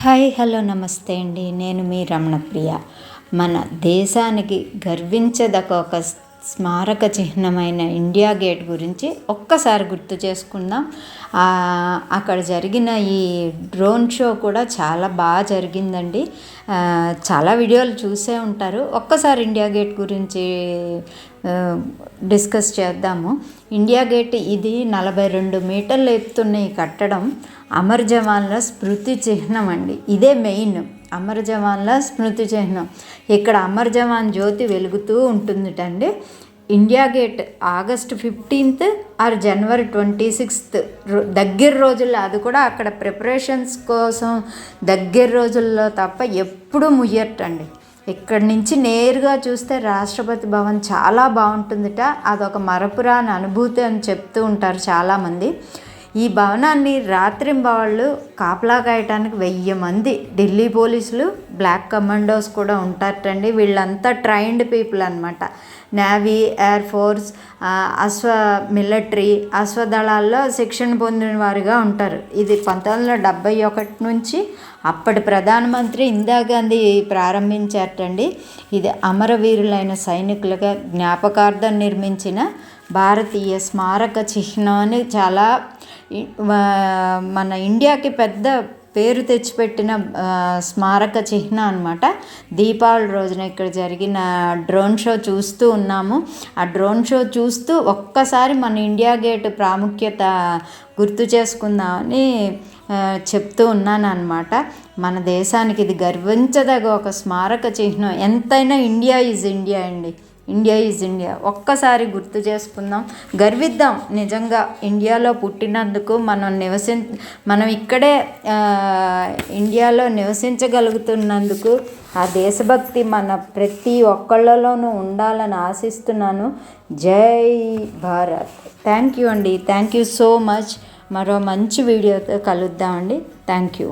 Hi hello నమస్తే అండి. నేను మీ రమణప్రియ. మన దేశానికి గర్వించదగ్గ ఒక స్మారక చిహ్నమైన ఇండియా గేట్ గురించి ఒక్కసారి గుర్తు చేసుకుందాం. అక్కడ జరిగిన ఈ డ్రోన్ షో కూడా చాలా బాగా జరిగిందండి. చాలా వీడియోలు చూసే ఉంటారు. ఒక్కసారి ఇండియా గేట్ గురించి డిస్కస్ చేద్దాము. ఇండియా గేట్ ఇది 42 మీటర్లు ఎత్తున్న ఈ కట్టడం అమర్ జవాన్ల స్మృతి చిహ్నం అండి. ఇదే మెయిన్ అమర్ జవాన్ల స్మృతి చిహ్నం. ఇక్కడ అమర్ జవాన్ జ్యోతి వెలుగుతూ ఉంటుందిటండి. India Gate August 15th or జనవరి 26th దగ్గర రోజుల్లో, అది కూడా అక్కడ ప్రిపరేషన్స్ కోసం దగ్గర రోజుల్లో తప్ప ఎప్పుడూ ముయ్యటండి. ఇక్కడి నుంచి నేరుగా చూస్తే రాష్ట్రపతి భవన్ చాలా బాగుంటుందిట. అదొక మరపురాని అనుభూతి అని చెప్తూ ఉంటారు చాలామంది. ఈ భవనాన్ని రాత్రింబవళ్ళు కాపలా కాయటానికి 1000 మంది ఢిల్లీ పోలీసులు, బ్లాక్ కమాండోస్ కూడా ఉంటారటండి. వీళ్ళంతా ట్రైన్డ్ పీపుల్ అనమాట. నేవీ, ఎయిర్ ఫోర్స్, మిలిటరీ, అశ్వదళాల్లో శిక్షణ పొందిన వారిగా ఉంటారు. ఇది 1971 నుంచి అప్పటి ప్రధానమంత్రి ఇందిరాగాంధీ ప్రారంభించారటండి. ఇది అమరవీరులైన సైనికులుగా జ్ఞాపకార్థం నిర్మించిన భారతీయ స్మారక చిహ్నం అని చాలా మన ఇండియాకి పెద్ద పేరు తెచ్చిపెట్టిన స్మారక చిహ్నం అనమాట. దీపావళి రోజున ఇక్కడ జరిగిన డ్రోన్ షో చూస్తూ ఉన్నాము. ఆ డ్రోన్ షో చూస్తూ ఒక్కసారి మన ఇండియా గేట్ ప్రాముఖ్యత గుర్తు చేసుకుందామని చెప్తూ ఉన్నాను అనమాట. మన దేశానికి ఇది గర్వించదగ్గ ఒక స్మారక చిహ్నం. ఎంతైనా ఇండియా ఈజ్ ఇండియా అండి. India is India. ఒక్కసారి గుర్తు చేసుకుందాం, గర్విద్దాం. నిజంగా ఇండియాలో పుట్టినందుకు మనం ఇక్కడే ఇండియాలో నివసించగలుగుతున్నందుకు ఆ దేశభక్తి మన ప్రతి ఒక్కళ్ళలోనూ ఉండాలని ఆశిస్తున్నాను. జై భారత్. థ్యాంక్ యూ అండి. Thank you so much. మరో మంచి వీడియోతో కలుద్దామండి. Thank you.